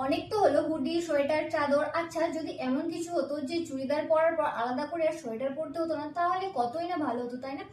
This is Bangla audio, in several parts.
অনেক তো হলো হুডি, সোয়েটার, চাদর। আচ্ছা, যদি এমন কিছু হতো যে চুড়িদার পরার পর আলাদা করে আর সোয়েটার পরতে হতো না, তাহলে কতই না ভালো হতো, তাই না?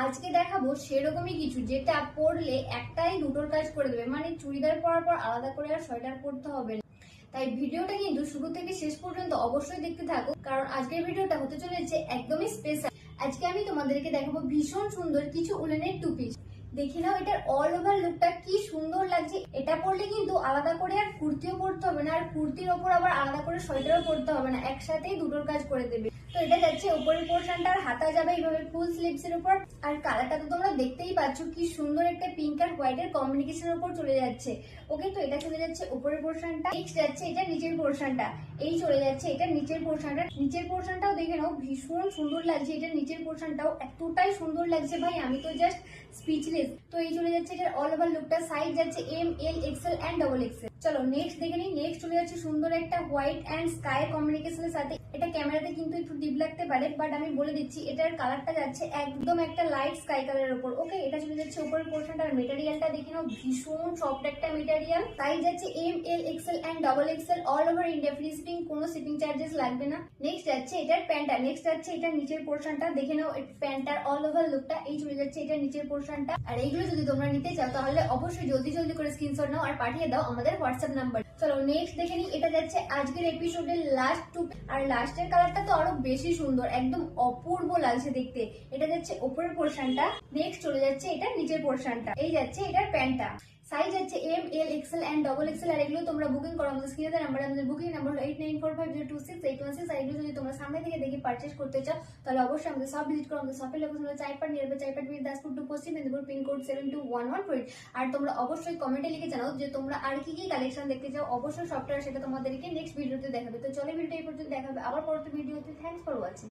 আজকে দেখাবো সেরকমই কিছু, যেটা পরলে একটাই দুটোর কাজ করে দেবে, মানে চুড়িদার পরার পর আলাদা করে আর সোয়েটার পরতে হবে না। তাই ভিডিওটা কিন্তু শুরু থেকে শেষ পর্যন্ত অবশ্যই দেখতে থাকো, কারণ আজকের ভিডিওটা হতে চলেছে একদমই স্পেশাল। আজকে আমি তোমাদেরকে দেখাবো ভীষণ সুন্দর কিছু উলেনের টু পিস। দেখি নাও এটার অল ওভার লুকটা কি সুন্দর লাগছে। এটা পরলে কিন্তু আলাদা করে আর কুর্তিও পরতে হবে না, আর কুর্তির ওপর আবার আলাদা করে সোয়েটারও পরতে হবে না, একসাথেই দুটোর কাজ করে দেবে। তো এটা যাচ্ছে উপরের পোর্শনটা, আর হাতা যাবে এইভাবে ফুল স্লিভস এর উপর। আর কালারটা তো তোমরা দেখতেই পাচ্ছ, কি সুন্দর একটা পিঙ্ক আর হোয়াইট এর কম্বিনেশনের উপর চলে যাচ্ছে। ওকে, তো এটা চলে যাচ্ছে উপরের পোর্শনটা। নেক্সট যাচ্ছে এটা নিচের পোর্শনটা। এই চলে যাচ্ছে এটা নিচের পোর্শনটা। নিচের পোর্শনটাও দেখে নাও, ভীষণ সুন্দর লাগছে। এটা নিচের পোর্শনটাও এতটাই সুন্দর লাগছে ভাই, আমি তো জাস্ট স্পিচলেস। তো এই চলে যাচ্ছে এটার অল ওভার লুকটা। সাইজ যাচ্ছে M, L, XL and double XL. চলো নেক্সট দেখে নিই। নেক্সট চলে যাচ্ছে সুন্দর একটা হোয়াইট এন্ড স্কাই কম্বিনেশনের সাথে। এটা ক্যামেরাতে কিন্তু একটু ডিপ লাগতে পারে, বাট আমি বলে দিচ্ছি এটার কালারটা যাচ্ছে একদম একটা লাইট স্কাই কালারের উপর। ওকে, এটা চলে যাচ্ছে উপরের পোর্শনটা। আর মেটেরিয়ালটা দেখে নাও, ভীষণ সফট একটা মেটেরিয়াল। সাইজ যাচ্ছে M, L, XL and double XL, all over India. Free shipping, কোনো শিপিং চার্জেস লাগবে না। নেক্সট যাচ্ছে এটার প্যান্টটা। নেক্সট যাচ্ছে এটার নিচের পোর্শনটা। দেখে নাও প্যান্টটার অল ওভার লুকটা। এই চলে যাচ্ছে এটার নিচের পোর্শনটা। আর এইগুলো যদি তোমরা নিতে চাও, তাহলে অবশ্যই জলদি জলদি করে স্ক্রিনশট নাও আর পাঠিয়ে দাও আমাদের হোয়াটসঅ্যাপ নাম্বার। চলো নেক্সট দেখে নিই। এটা যাচ্ছে আজকের এপিসোডের লাস্ট টু। আর লাস্টের কালারটা তো আরো বেশি সুন্দর, একদম অপূর্ব লাগছে দেখতে। এটা যাচ্ছে উপরের পোর্শনটা। নেক্সট চলে যাচ্ছে এটা নিচের পোর্শনটা। এই যাচ্ছে এটার প্যান্টটা। সাইজ আছে M, L, XL and double XL. আর এগুলো তোমরা বুকিং করো আমাদের স্ক্রিনে নাম্বার। আমাদের বুকিং নাম্বার হলো 8945026816। আর এগুলো যদি তোমরা সামনে থেকে দেখে পারচেজ করতে চাও, তাহলে অবশ্যই আমাদের শপ ভিজিট করো। আমাদের শপের লোকেশন হলো চাইপাট, নিয়ারবাই চাইপাট ব্রিজ, দাসপুর টু পশ্চিম মেদিনীপুর, পিনকোড 721148। আর তোমরা অবশ্যই কমেন্টে লিখে জানাও যে তোমরা আর কি কি কালেকশন দেখতে চাও। অবশ্যই সফটওয়্যার সেটা তোমাদেরকে নেক্সট ভিডিওতে দেখাবে। তো চলো ভিডিওটা এই পর্যন্ত দেখাবে আবার পরবর্তী ভিডিওতে। Thanks for watching.